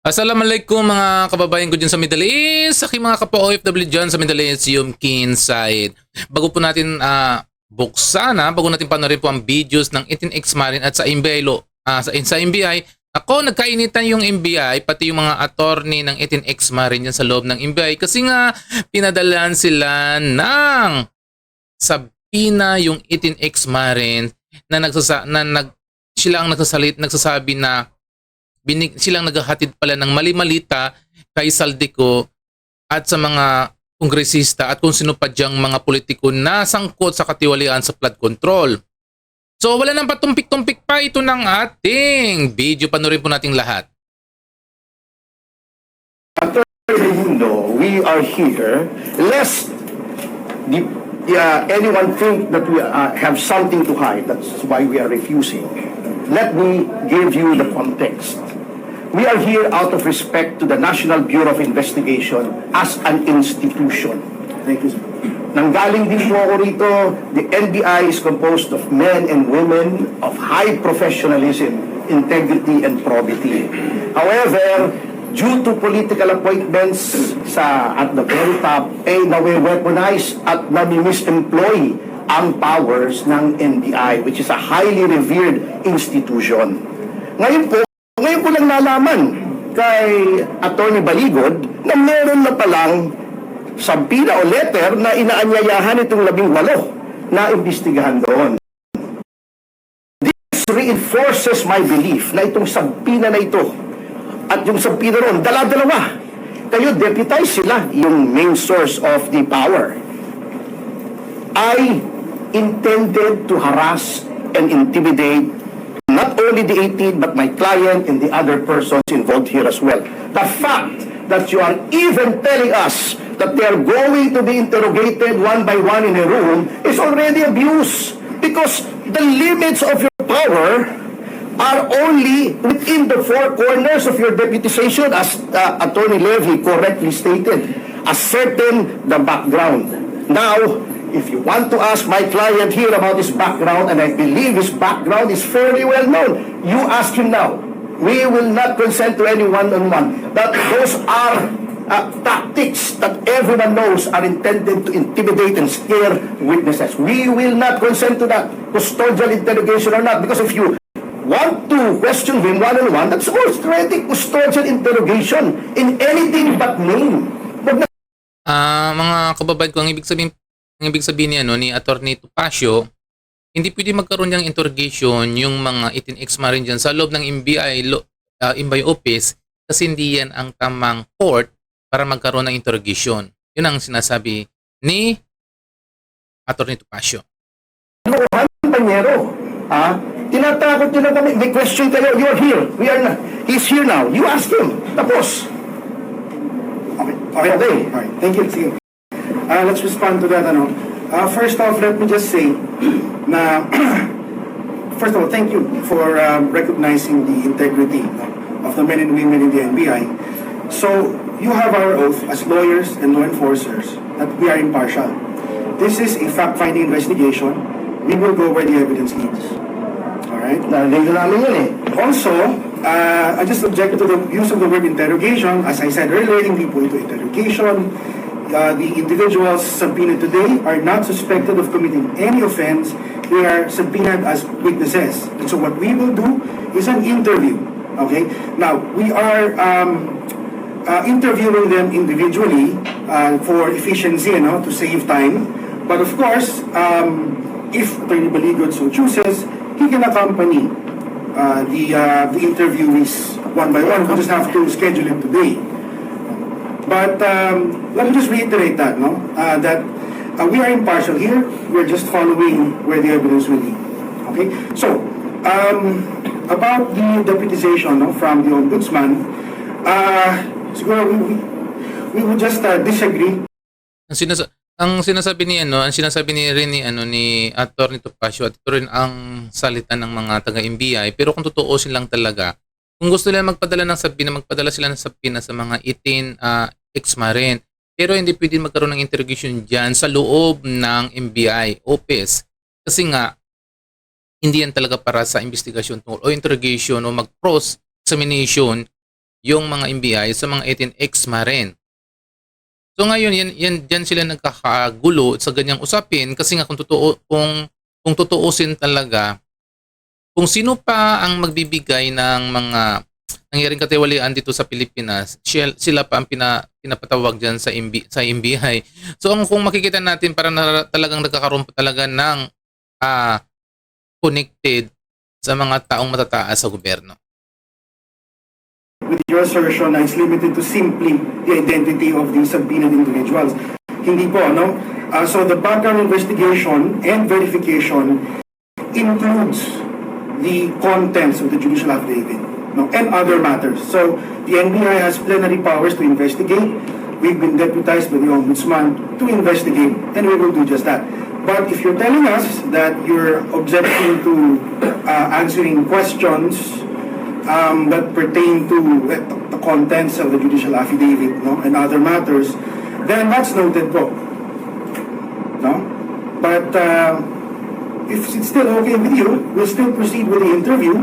Assalamualaikum mga kababayan ko dyan sa Middle East, sa aking mga kapa-OFW dyan sa Middle East, yung Kinside. Bago po natin bago natin panorin po ang videos ng 18X Marine at sa NBI, sa NBI, ako nagkainitan yung NBI, pati yung mga attorney ng 18X Marine dyan sa loob ng NBI kasi nga pinadalan sila ng sabina yung 18X Marine na sila ang nagsasabi na silang naghahatid pala ng mali-malita kay Saldico at sa mga kongresista at kung sino pa diyang mga politiko na sangkot sa katiwalian sa flood control. So wala nang patumpik-tumpik pa, ito ng ating video. Panoorin po nating lahat. We are here lest anyone think that we have something to hide. That's why we are refusing. Let me give you the context. We are here out of respect to the National Bureau of Investigation as an institution. Thank you, sir. Nanggaling din po ako rito, the NBI is composed of men and women of high professionalism, integrity, and probity. However, due to political appointments at the very top, nawe-weaponize at nami-misemploy ang powers ng NBI, which is a highly revered institution. Ngayon po lang nalaman kay Attorney Baligod na meron na palang sabina o letter na inaanyayahan itong 18 na imbestigahan doon. This reinforces my belief na itong sabina na ito at yung sabina ron, dala-dalawa. Kayo, deputize sila, yung main source of the power. I intended to harass and intimidate not only the 18 but my client and the other persons involved here as well. The fact that you are even telling us that they are going to be interrogated one by one in a room is already abuse, because the limits of your power are only within the four corners of your deputization, as Attorney Levy correctly stated, ascertain the background. Now, if you want to ask my client here about his background, and I believe his background is fairly well known, you ask him now. We will not consent to any one-on-one. That those are tactics that everyone knows are intended to intimidate and scare witnesses. We will not consent to that, custodial interrogation or not, because if you want to question him one-on-one, that's already custodial interrogation in anything but name. Mga kababayan ko, ang ibig sabihin niya ni Attorney Topacio, hindi pwede magkaroon ng interrogation yung mga 18X Marine dyan sa loob ng NBI office kasi hindi yan ang tamang court para magkaroon ng interrogation. Yun ang sinasabi ni Attorney Topacio. Panyero, tinatakot nyo na kami. May question kayo, you're here. He's here now. You ask him. Tapos. Okay. Thank you. Sige. Let's respond to that. First off, let me just say na first of all, thank you for recognizing the integrity of the men and women in the NBI. So, you have our oath as lawyers and law enforcers that we are impartial. This is a fact-finding investigation. We will go where the evidence leads. Alright? Narinig namin yun eh. Also, I just object to the use of the word interrogation. As I said earlier, hindi po ito interrogation. The individuals subpoenaed today are not suspected of committing any offense. They are subpoenaed as witnesses. And so what we will do is an interview. Okay? Now, we are interviewing them individually for efficiency, to save time. But of course, if Attorney Baligod so chooses, he can accompany the interviewees one by one. We'll just have to schedule it today. But let me just reiterate that, that we are impartial here. We're just following where the evidence will lead. Okay? So, about the deputization from the Ombudsman, siguro we would just disagree. Ang sinasabi ni rin ni Attorney Topacio, at ito rin ang salita ng mga taga-NBI, pero kung tutuusin lang talaga, kung gusto nila magpadala sila ng sabina sa mga 18X Marine. Pero hindi pwede magkaroon ng interrogation dyan sa loob ng NBI office. Kasi nga, hindi yan talaga para sa investigasyon o interrogation o mag-cross examination yung mga NBI sa mga 18X Marine. So ngayon yan sila nagkakagulo sa ganyang usapin kasi nga kung tutuusin talaga kung sino pa ang magbibigay ng mga nangyaring katiwalian dito sa Pilipinas, sila pa ang pinapatawag diyan sa NBI. So kung makikita natin para talagang nagkakaroon pa talaga ng connected sa mga taong matataas sa gobyerno. With your assertion na it's limited to simply the identity of the subpoenaed individuals. Hindi po, no? So the background investigation and verification includes the contents of the judicial affidavit, no, and other matters. So the NBI has plenary powers to investigate. We've been deputized by the Ombudsman to investigate, and we will do just that. But if you're telling us that you're objecting to answering questions that pertain to the contents of the judicial affidavit, no, and other matters, then that's noted po. No? But if it's still okay with you, we'll still proceed with the interview.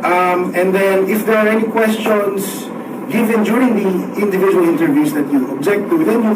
And then if there are any questions given during the individual interviews that you object to, then you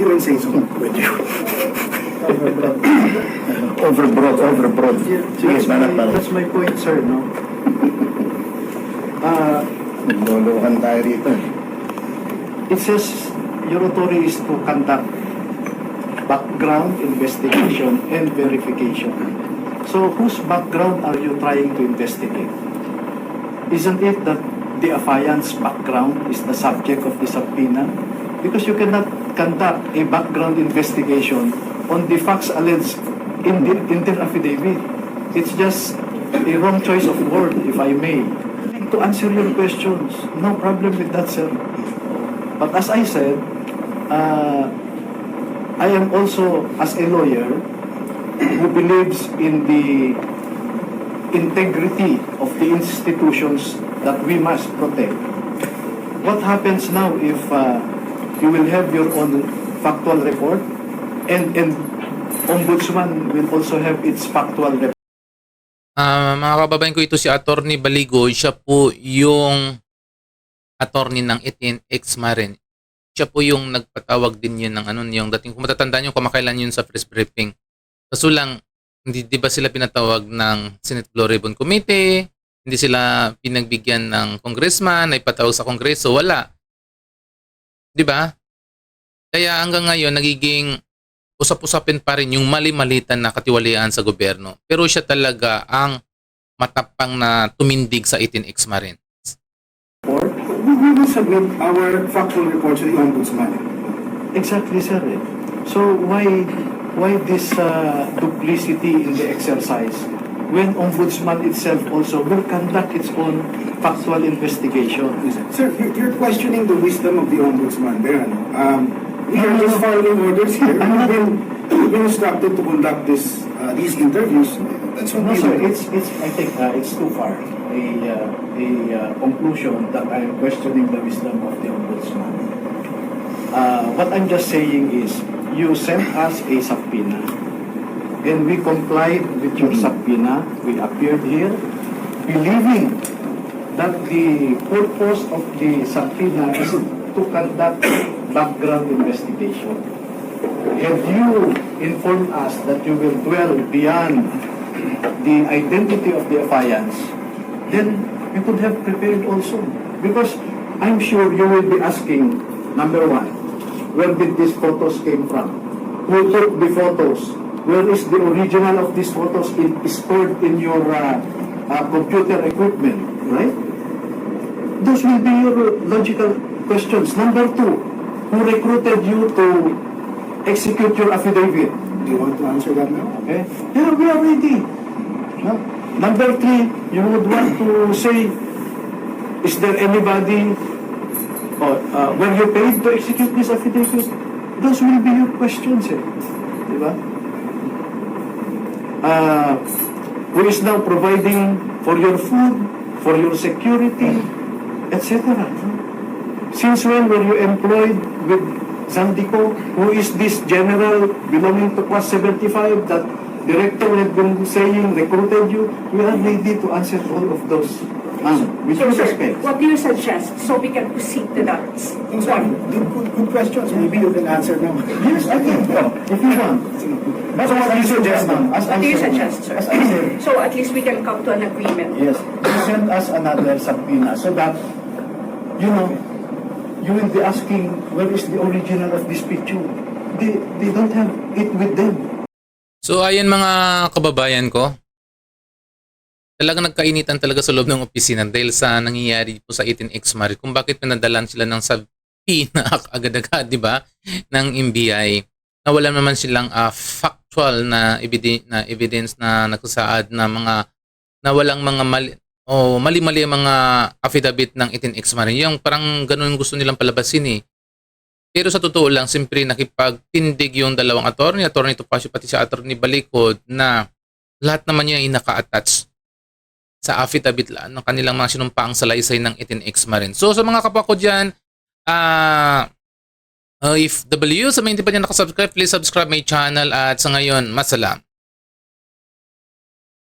can say so. Overbroad. Sige, That's my point, sir, no? Lolohan tayo rito. It says your authority is to conduct background investigation and verification. So whose background are you trying to investigate? Isn't it that the affiant's background is the subject of the subpoena? Because you cannot conduct a background investigation on the facts alleged in the affidavit. It's just a wrong choice of word, if I may. To answer your questions, no problem with that, sir. But as I said, I am also, as a lawyer, who believes in the integrity of the institutions that we must protect. What happens now if you will have your own factual report and Ombudsman will also have its factual report? Mga kababayan ko, ito si Attorney Baligo. Siya po yung attorney ng 18X Marine. Siya po yung nagpatawag din yun ng yung dating, kung matatandaan yung kamakailan yun sa press briefing. Kaso lang, hindi di ba sila pinatawag ng Senate Blue Ribbon Committee, hindi sila pinagbigyan ng congressman, na ipatawag sa kongreso, wala. Di ba? Kaya hanggang ngayon, nagiging usap-usapin pa rin yung mali-malitan na katiwalian sa gobyerno. Pero siya talaga ang matapang na tumindig sa 18X Marine. We will submit our factual report to the Ombudsman. Exactly, sir. So why this duplicity in the exercise when Ombudsman itself also will conduct its own factual investigation? Sir, you're questioning the wisdom of the Ombudsman there. We are just following orders here. We've been instructed to conduct these interviews. That's what No, we sir. do. I think it's too far. A conclusion that I am questioning the wisdom of the Ombudsman. What I'm just saying is, you sent us a subpoena, and we complied with your subpoena. We appeared here, believing that the purpose of the subpoena is to conduct background investigation. Have you informed us that you will dwell beyond the identity of the affiants, then you could have prepared also. Because I'm sure you will be asking, number one, where did these photos came from? Who took the photos? Where is the original of these photos stored in your computer equipment, right? Those will be your logical questions. Number two, who recruited you to execute your affidavit? Do you want to answer that now? Okay? Yeah, we are ready. No? Number three, you would want to say, is there anybody, were you paid to execute this affidavit? Those will be your questions, eh? Diba? Who is now providing for your food, for your security, etc. Since when were you employed with Zandico? Who is this general belonging to Class 75 that Director had been saying recruited you? We are ready to answer all of those With So, due sir, respect. what do you suggest so we can proceed to that point? Good questions. Maybe you can answer now. Yes, I can. If you want. But what do you suggest, ma'am? As I What do you said, suggest, sir? As I said, So at least we can come to an agreement. yes, you send us another subpoena so that, you know, you will be asking where is the original of this picture. They don't have it with them. So ayan mga kababayan ko, talagang nagkainitan talaga sa loob ng opisina dahil sa nangyayari po sa 18X Marit kung bakit pinadalan sila ng subpoena agad-agad, di ba, ng NBI na wala naman silang factual na evidence na nagsasaad na mga na walang mga mali-mali ang mga affidavit ng 18X Marit. Yung parang ganun gusto nilang palabasin eh. Pero sa totoo lang, siyempre nakipagtindig yung dalawang attorney Topacio pati sa attorney Balikod na lahat naman yung naka-attach sa affidavit ng kanilang mga sinumpaang salaysay ng 18X Marin. So sa mga kapwa ko dyan, if W, sa mga hindi pa niya nakasubscribe, please subscribe my channel at sa ngayon, masalam.